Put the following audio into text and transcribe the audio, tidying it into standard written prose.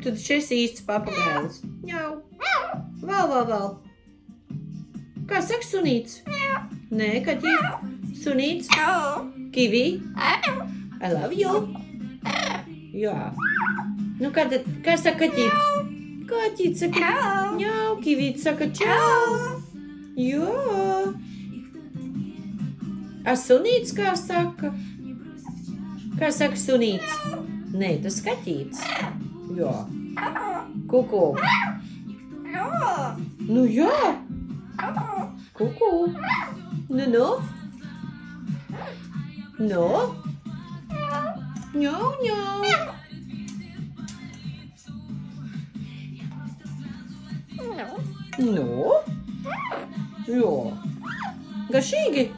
Tu taču esi īsts papagailis. Ņau. Val. Kā saka sunīts? Nē, kaķīt. Sunīts. Kivi. I love you. Jā. Nu, kā saka kaķīt? Kaķīt saka ņau. Kivīt saka čau. Jā. A sunīts kā saka? Kā saka sunīts? Nē, tas kaķīts. Jā. Kuku. Nu jā. Kuku. Nu. Nu. Ņau. Nu. Jā. Garšīgi.